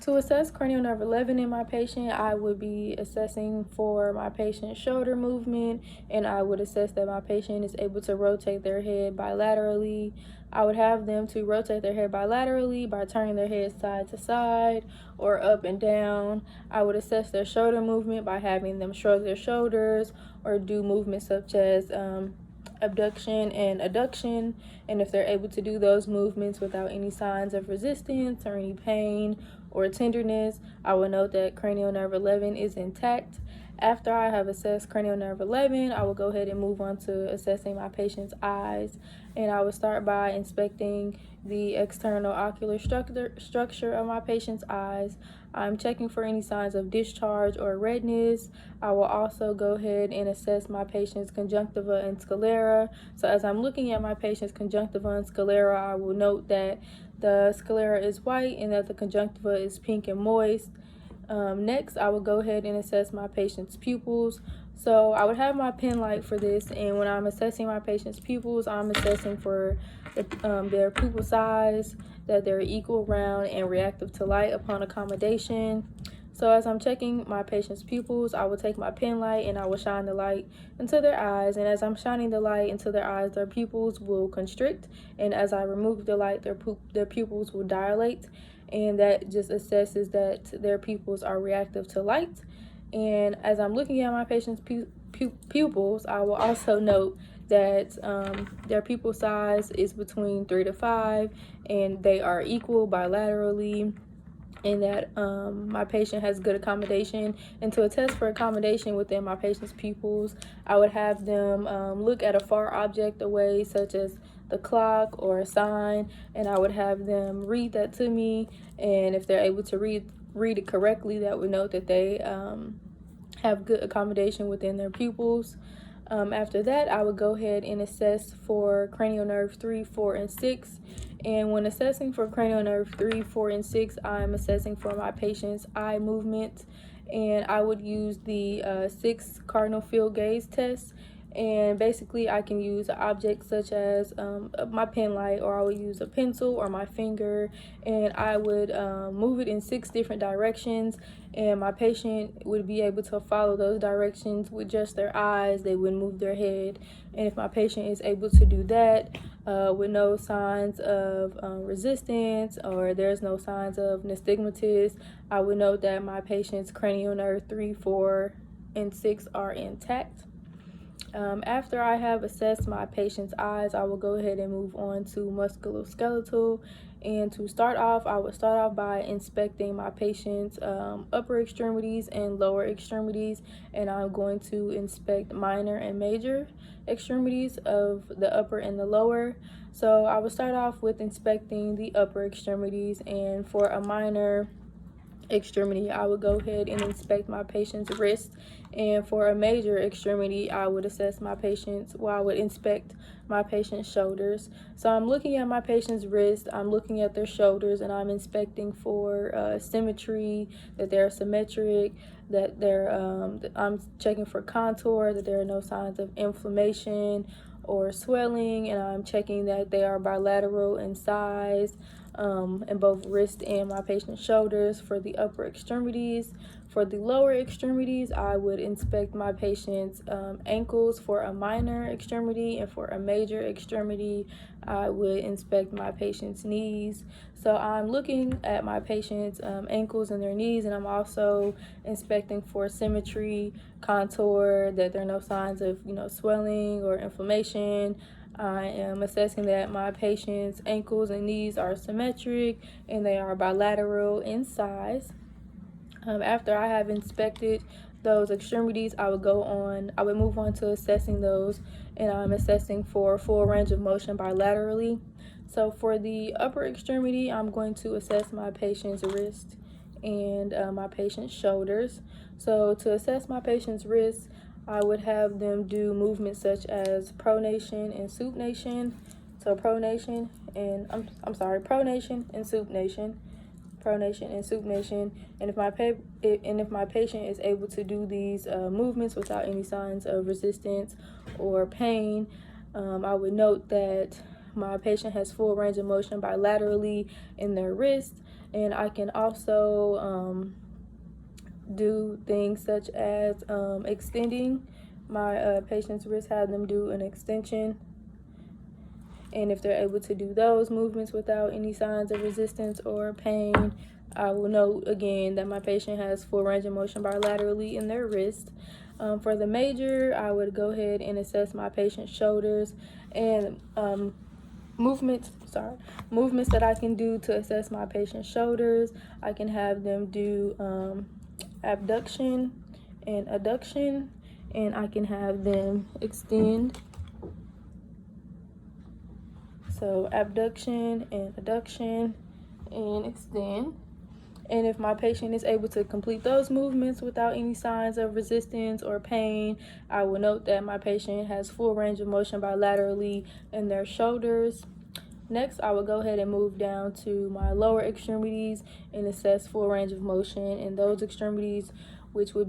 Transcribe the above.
To assess cranial nerve 11 in my patient, I would be assessing for my patient's shoulder movement, and I would assess that my patient is able to rotate their head bilaterally. I would have them to rotate their head bilaterally by turning their head side to side or up and down. I would assess their shoulder movement by having them shrug their shoulders or do movements such as abduction and adduction, and if they're able to do those movements without any signs of resistance or any pain or tenderness, I will note that cranial nerve 11 is intact. After I have assessed cranial nerve 11, I will go ahead and move on to assessing my patient's eyes, and I will start by inspecting the external ocular structure of my patient's eyes. I'm checking for any signs of discharge or redness. I will also go ahead and assess my patient's conjunctiva and sclera. So as I'm looking at my patient's conjunctiva and sclera, I will note that the sclera is white and that the conjunctiva is pink and moist. Next, I will go ahead and assess my patient's pupils. So I would have my pen light for this, and when I'm assessing my patient's pupils, I'm assessing for their pupil size, that they're equal, round, and reactive to light upon accommodation. So as I'm checking my patient's pupils, I will take my pen light and I will shine the light into their eyes. And as I'm shining the light into their eyes, their pupils will constrict. And as I remove the light, their pupils will dilate. And that just assesses that their pupils are reactive to light. And as I'm looking at my patient's pupils, I will also note that their pupil size is between 3 to 5, and they are equal bilaterally, and that my patient has good accommodation. And to attest for accommodation within my patient's pupils, I would have them look at a far object away, such as the clock or a sign, and I would have them read that to me. And if they're able to read it correctly, that would note that they have good accommodation within their pupils. After that, I would go ahead and assess for cranial nerve 3, 4, and 6. And when assessing for cranial nerve 3, 4, and 6, I'm assessing for my patient's eye movement. And I would use the 6 cardinal field gaze test. And basically, I can use an object such as my pen light, or I would use a pencil or my finger, and I would move it in 6 different directions, and my patient would be able to follow those directions with just their eyes. They wouldn't move their head. And if my patient is able to do that with no signs of resistance, or there's no signs of nystagmus, I would note that my patient's cranial nerve 3, 4, and 6 are intact. After I have assessed my patient's eyes, I will go ahead and move on to musculoskeletal. And to start off, I would start off by inspecting my patient's upper extremities and lower extremities, and I'm going to inspect minor and major extremities of the upper and the lower. So I will start off with inspecting the upper extremities, and for a minor extremity, I would go ahead and inspect my patient's wrist, and for a major extremity, I would I would inspect my patient's shoulders. So I'm looking at my patient's wrist, I'm looking at their shoulders, and I'm inspecting for symmetry, that they're symmetric, that I'm checking for contour, that there are no signs of inflammation or swelling, and I'm checking that they are bilateral in size, in both wrist and my patient's shoulders for the upper extremities. For the lower extremities, I would inspect my patient's ankles for a minor extremity, and for a major extremity, I would inspect my patient's knees. So I'm looking at my patient's ankles and their knees, and I'm also inspecting for symmetry, contour, that there are no signs of swelling or inflammation. I am assessing that my patient's ankles and knees are symmetric and they are bilateral in size. After I have inspected those extremities, I would move on to assessing those, and I'm assessing for full range of motion bilaterally. So for the upper extremity, I'm going to assess my patient's wrist and my patient's shoulders. So to assess my patient's wrist, I would have them do movements such as pronation and supination. So pronation and pronation and supination, pronation and supination. And if my patient is able to do these movements without any signs of resistance or pain, I would note that my patient has full range of motion bilaterally in their wrist, And I can also do things such as extending my patient's wrist, have them do an extension. And if they're able to do those movements without any signs of resistance or pain, I will note again that my patient has full range of motion bilaterally in their wrist. For the major, I would go ahead and assess my patient's shoulders and movements that I can do to assess my patient's shoulders. I can have them do abduction and adduction, and I can have them extend. So abduction and adduction and extend. And if my patient is able to complete those movements without any signs of resistance or pain, I will note that my patient has full range of motion bilaterally in their shoulders. Next, I will go ahead and move down to my lower extremities and assess full range of motion in those extremities, which would